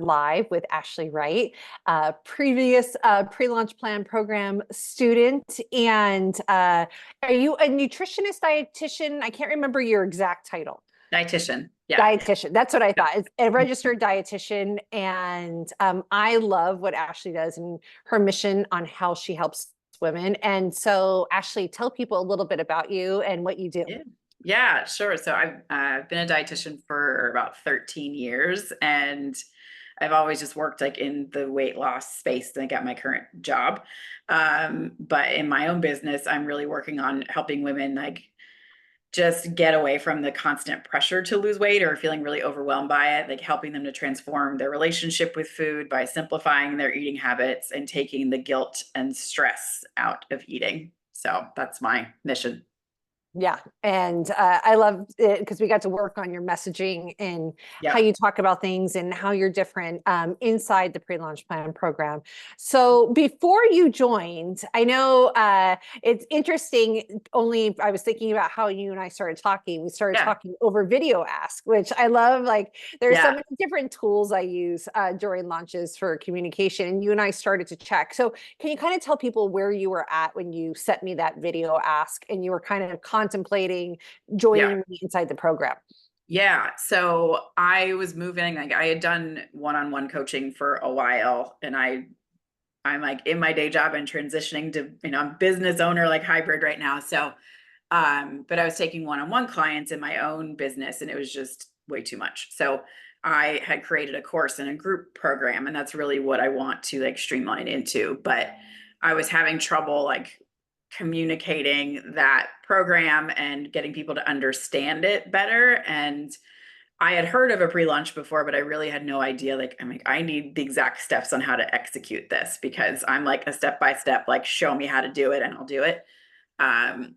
live with Ashlee Wright, previous pre-launch plan program student. And are you a nutritionist, dietitian? I can't remember your exact title. Dietitian. Yeah. Dietitian. That's what I Yeah. thought. It's a registered dietitian. And I love what Ashlee does and her mission on how she helps women. And so, Ashlee, tell people a little bit about you and what you do. Yeah. Yeah, sure. So I've been a dietitian for about 13 years, and I've always just worked like in the weight loss space and I got my current job. But in my own business, I'm really working on helping women like just get away from the constant pressure to lose weight or feeling really overwhelmed by it, like helping them to transform their relationship with food by simplifying their eating habits and taking the guilt and stress out of eating. So that's my mission. Yeah. And I love it because we got to work on your messaging and how Yep. you talk about things and how you're different inside the pre-launch plan program. So before you joined, I know it's interesting. Only I was thinking about how you and I started talking. We started Yeah. talking over video ask, which I love. Like there's so Yeah. many different tools I use during launches for communication. And you and I started to check. So can you kind of tell people where you were at when you sent me that video ask and you were kind of contemplating Yeah. joining me inside the program? Yeah. So I was moving, like I had done one-on-one coaching for a while, and I'm like in my day job and transitioning to, I'm business owner, like hybrid right now. So but I was taking one-on-one clients in my own business and it was just way too much. So I had created a course and a group program, and that's really what I want to like streamline into. But I was having trouble like communicating that program and getting people to understand it better. And I had heard of a pre-launch before, but I really had no idea. Like, I'm like, I need the exact steps on how to execute this because I'm like a step by step, like show me how to do it and I'll do it. And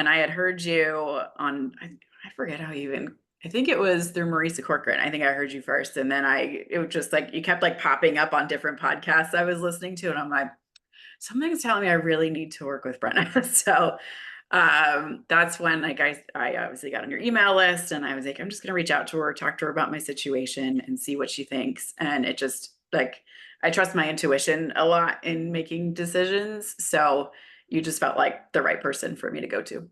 I had heard you on, I forget how you even, I think it was through Marisa Corcoran. I think I heard you first. And then it was just like, you kept like popping up on different podcasts I was listening to. And I'm like, something's telling me I really need to work with Brenna. So that's when like I obviously got on your email list and I was like, I'm just gonna reach out to her, talk to her about my situation and see what she thinks. And it just like I trust my intuition a lot in making decisions. So you just felt like the right person for me to go to.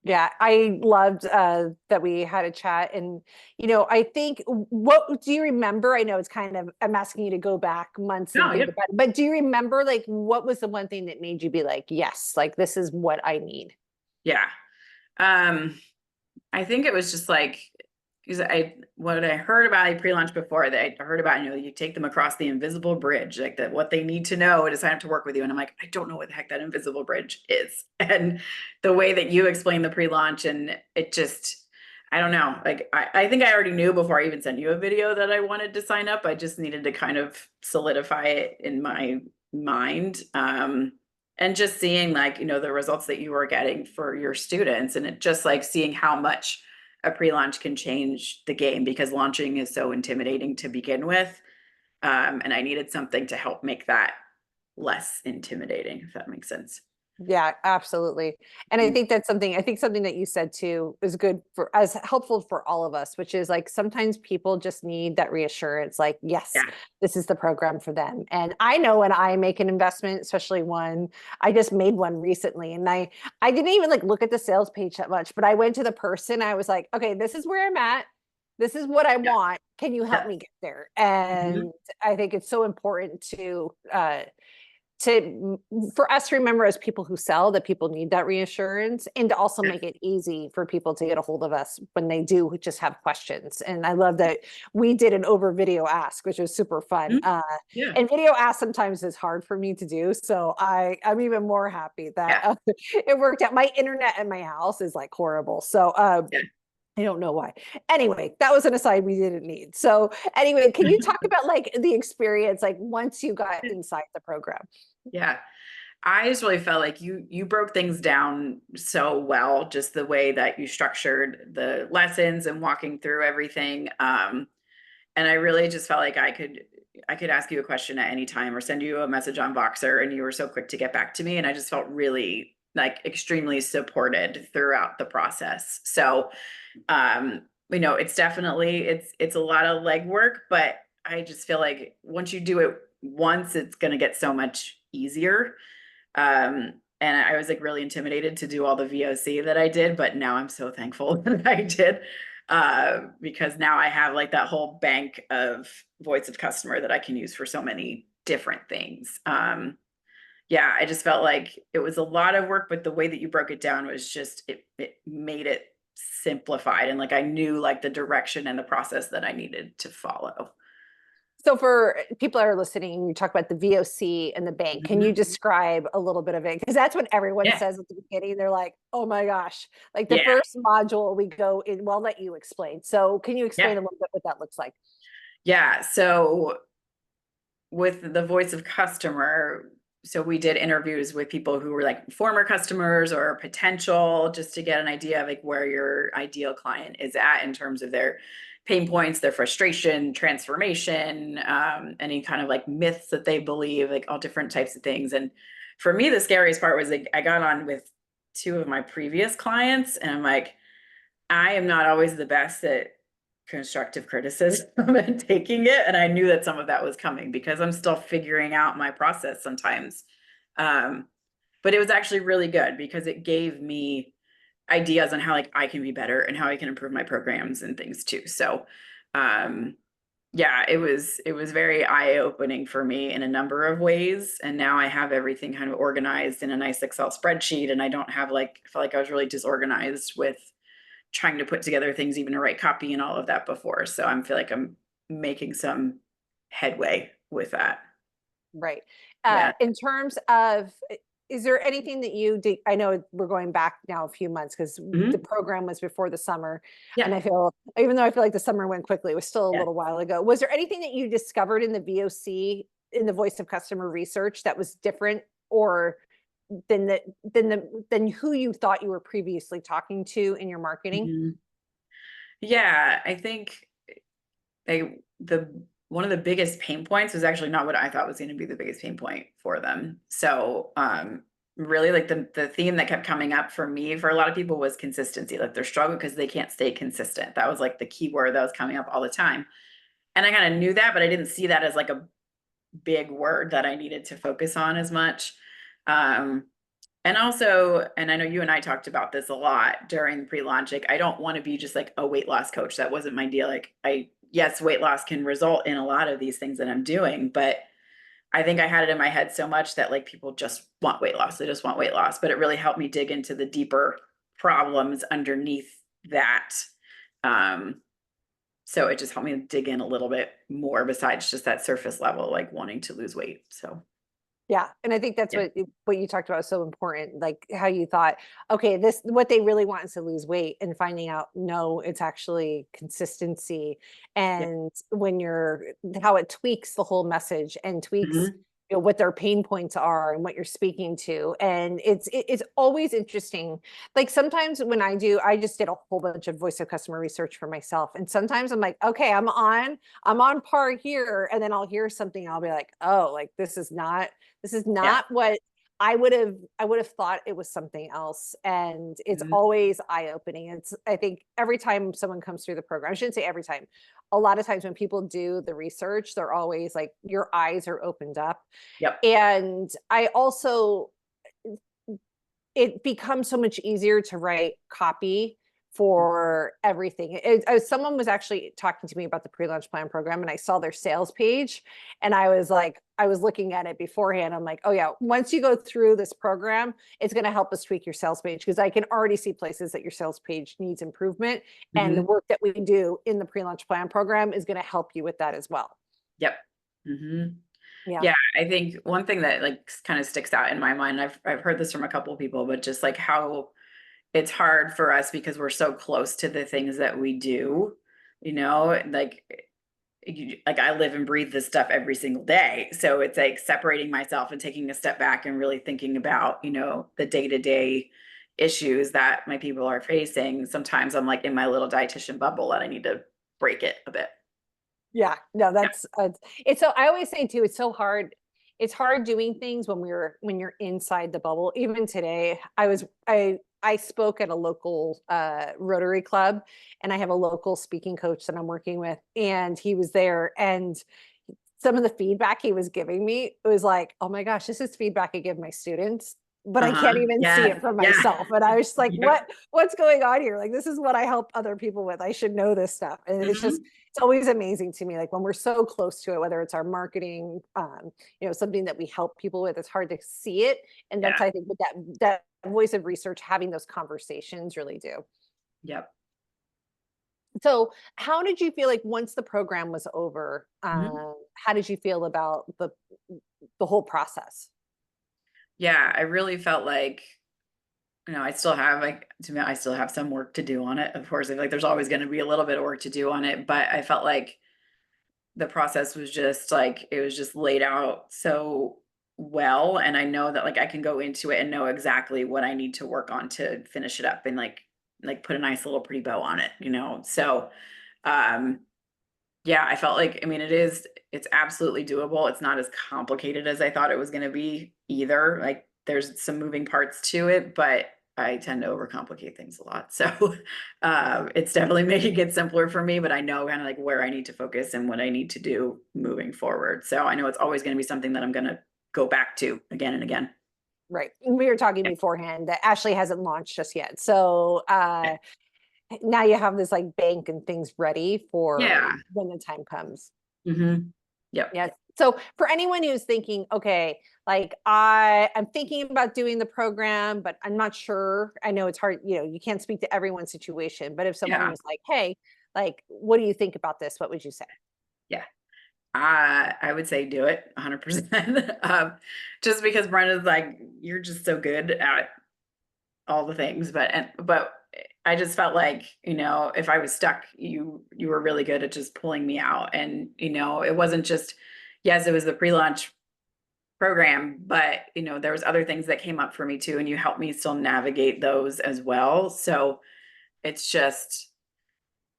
Yeah, I loved that we had a chat. And, I think, what do you remember? I know it's kind of, I'm asking you to go back months and No, think yeah. about it, but do you remember like what was the one thing that made you be like, yes, like this is what I need? Yeah. Um, I think it was just like because what I heard about a pre-launch before that I heard about, you take them across the invisible bridge, like that what they need to know to sign up to work with you. And I'm like, I don't know what the heck that invisible bridge is. And the way that you explain the pre-launch and it just I don't know. Like I think I already knew before I even sent you a video that I wanted to sign up. I just needed to kind of solidify it in my mind. And just seeing like, the results that you were getting for your students and it just like seeing how much a pre-launch can change the game because launching is so intimidating to begin with. And I needed something to help make that less intimidating, if that makes sense. Yeah, absolutely. And I think that's something, I think something that you said too is good for as helpful for all of us, which is like sometimes people just need that reassurance, like, yes, Yeah. this is the program for them. And I know when I make an investment, especially one, I just made one recently and I didn't even like look at the sales page that much, but I went to the person, I was like, okay, this is where I'm at. This is what I Yeah. want. Can you help Yeah. me get there? Mhm. And I think it's so important to for us to remember as people who sell that people need that reassurance and to also Yeah. make it easy for people to get a hold of us when they do just have questions. And I love that we did an over video ask, which was super fun. Mhm. Yeah. And video ask sometimes is hard for me to do, so I'm even more happy that Yeah. it worked out. My internet in my house is like horrible, so Yeah. I don't know why. Anyway, that was an aside we didn't need. So anyway, can you talk about like the experience, like once you got inside the program? Yeah. I just really felt like you broke things down so well, just the way that you structured the lessons and walking through everything. And I really just felt like I could ask you a question at any time or send you a message on Voxer and you were so quick to get back to me. And I just felt really like extremely supported throughout the process. So it's definitely it's a lot of legwork, but I just feel like once you do it once, it's going to get so much easier. And I was like really intimidated to do all the VOC that I did, but now I'm so thankful that I did, because now I have like that whole bank of voice of customer that I can use for so many different things. Yeah, I just felt like it was a lot of work, but the way that you broke it down was just, it made it simplified. And like, I knew like the direction and the process that I needed to follow. So for people that are listening, you talk about the VOC and the bank. Can you Mhm. describe a little bit of it? Because that's what everyone Yeah. says at the beginning. They're like, oh my gosh, like the Yeah. first module we go in, well, I'll let you explain. So can you Yeah. explain a little bit what that looks like? Yeah. So with the voice of customer, so we did interviews with people who were like former customers or potential, just to get an idea of like where your ideal client is at in terms of their pain points, their frustration, transformation, any kind of like myths that they believe, like all different types of things. And for me, the scariest part was like I got on with two of my previous clients, and I'm like, I am not always the best at constructive criticism and taking it. And I knew that some of that was coming because I'm still figuring out my process sometimes. Um, but it was actually really good because it gave me ideas on how like I can be better and how I can improve my programs and things too. So um yeah, it was very eye-opening for me in a number of ways. And now I have everything kind of organized in a nice Excel spreadsheet. And I don't have like, I felt like I was really disorganized with trying to put together things, even to write copy and all of that before. So I feel like I'm making some headway with that. Right. Yeah. In terms of, is there anything that you did? I know we're going back now a few months because the Mhm. program was before the summer. Yeah. And I feel, even though I feel like the summer went quickly, it was still a Yeah. little while ago. Was there anything that you discovered in the VOC, in the voice of customer research, that was different or than who you thought you were previously talking to in your marketing? Mhm. Yeah. I think the one of the biggest pain points was actually not what I thought was going to be the biggest pain point for them. So really like the theme that kept coming up for me for a lot of people was consistency. Like they're struggling because they can't stay consistent. That was like the key word that was coming up all the time. And I kind of knew that, but I didn't see that as like a big word that I needed to focus on as much. Um, and also, and I know you and I talked about this a lot during pre-launch, like I don't want to be just like a weight loss coach. That wasn't my deal. Like yes, weight loss can result in a lot of these things that I'm doing, but I think I had it in my head so much that like people just want weight loss. They just want weight loss, but it really helped me dig into the deeper problems underneath that. Um, so it just helped me dig in a little bit more besides just that surface level, like wanting to lose weight. So Yeah, and I think that's yeah. what you talked about is so important, like how you thought, okay, this what they really want is to lose weight, and finding out, no, it's actually consistency. Yeah. And when you're how it tweaks the whole message and tweaks, Mhm. what their pain points are and what you're speaking to. And it's always interesting. Like sometimes when I just did a whole bunch of voice of customer research for myself. And sometimes I'm like, okay, I'm on par here. And then I'll hear something, I'll be like, oh, like this is Yeah. not what I would have thought it was something else. And it's Mhm. always eye-opening. It's I think every time someone comes through the program, I shouldn't say every time. A lot of times when people do the research, they're always like your eyes are opened up. Yep. And I also it becomes so much easier to write copy for everything. Someone was actually talking to me about the pre-launch plan program, and I saw their sales page, and I was like, I was looking at it beforehand. I'm like, oh yeah, once you go through this program, it's going to help us tweak your sales page because I can already see places that your sales page needs improvement, and the Mhm. work that we do in the pre-launch plan program is going to help you with that as well. Yep. Mhm. Yeah. Yeah, I think one thing that like kind of sticks out in my mind, I've heard this from a couple of people, but just like how it's hard for us because we're so close to the things that we do, like like I live and breathe this stuff every single day. So it's like separating myself and taking a step back and really thinking about, the day-to-day issues that my people are facing. Sometimes I'm like in my little dietitian bubble and I need to break it a bit. Yeah, no, Yeah. that's it's so I always say too, it's so hard. It's hard doing things when you're inside the bubble. Even today, I I spoke at a local Rotary Club, and I have a local speaking coach that I'm working with, and he was there, and some of the feedback he was giving me, it was like, oh my gosh, this is feedback I give my students, but I Uh-huh. can't even see Yes. it for Yeah. myself. And I was just like, Yep. what's going on here? Like, this is what I help other people with. I should know this stuff. And it's just, Mhm. it's always amazing to me. Like when we're so close to it, whether it's our marketing, something that we help people with, it's hard to see it. And that's, Yeah. I think, what that voice of research, having those conversations really do. Yep. So how did you feel like once the program was over, Mhm. how did you feel about the whole process? Yeah, I really felt like, I still have like to me, I still have some work to do on it. Of course, I feel like there's always going to be a little bit of work to do on it, but I felt like the process was just like it was just laid out so well, and I know that like I can go into it and know exactly what I need to work on to finish it up and like put a nice little pretty bow on it. So um yeah, I felt like, I mean, it's absolutely doable. It's not as complicated as I thought it was going to be either. Like there's some moving parts to it, but I tend to overcomplicate things a lot. So it's definitely making it simpler for me, but I know kind of like where I need to focus and what I need to do moving forward. So I know it's always going to be something that I'm going to go back to again and again. Right. We were talking Yeah. beforehand that Ashley hasn't launched just yet. So now you have this like bank and things ready for Yeah. when the time comes. Hmm. Yep. Yes. So for anyone who's thinking, okay, like I'm thinking about doing the program, but I'm not sure. I know it's hard, you can't speak to everyone's situation, but if someone Yeah. was like, hey, like, what do you think about this? What would you say? Yeah. I would say do it 100%. Just because Brenda's like, you're just so good at all the things, but I just felt like, if I was stuck, you were really good at just pulling me out. And, it wasn't just, yes, it was the pre-launch program, but there was other things that came up for me too, and you helped me still navigate those as well. So it's just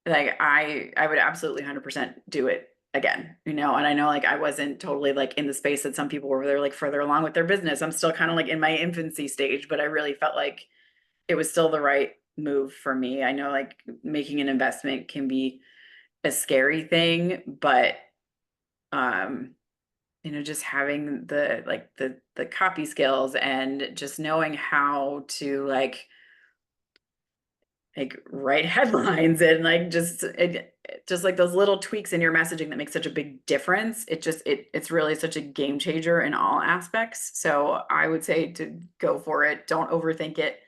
like I would absolutely 100% do it again, and I know like I wasn't totally like in the space that some people were. They're like further along with their business. I'm still kind of like in my infancy stage, but I really felt like it was still the right move for me. I know like making an investment can be a scary thing, but um just having the copy skills and just knowing how to like write headlines and like just like those little tweaks in your messaging that make such a big difference. It's really such a game changer in all aspects. So I would say to go for it. Don't overthink it.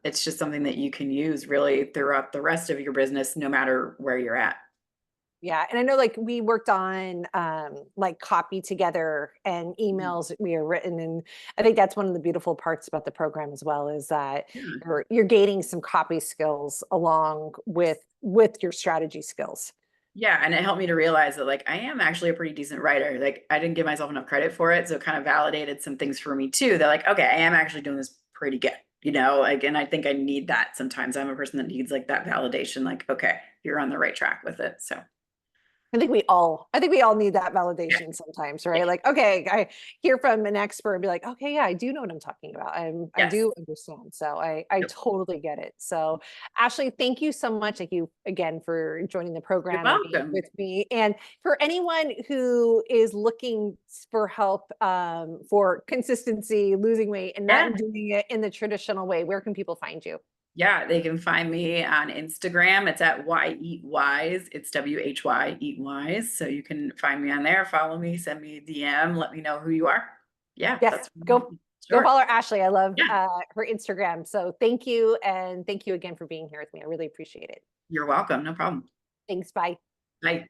It's just something that you can use really throughout the rest of your business, no matter where you're at. Yeah, and I know like we worked on like copy together and Mhm. emails that we are written, and I think that's one of the beautiful parts about the program as well is that Yeah. you're gaining some copy skills along with your strategy skills. Yeah, and it helped me to realize that like I am actually a pretty decent writer. Like I didn't give myself enough credit for it, so it kind of validated some things for me too. That like, okay, I am actually doing this pretty good. Like, and I think I need that sometimes. I'm a person that needs like that validation, like, okay, you're on the right track with it. So I think we all need that validation sometimes, yeah, right? Like, okay, I hear from an expert and be like, okay, yeah, I do know what I'm talking about. I yes, do understand. So I yep. totally get it. So Ashley, thank you so much. Thank you again for joining the You're program and being welcome. with me. And for anyone who is looking for help for consistency, losing weight, and Yeah. not doing it in the traditional way, where can people find you? Yeah, they can find me on Instagram. It's at Why Eat Wise. It's WHY Eat Wise. So you can find me on there, follow me, send me a DM, let me know who you are. Yeah, Yes, that's go sure. follow Ashley. I love Yeah, her Instagram. So thank you, and thank you again for being here with me. I really appreciate it. you're welcome. No problem. Thanks. Bye. Bye.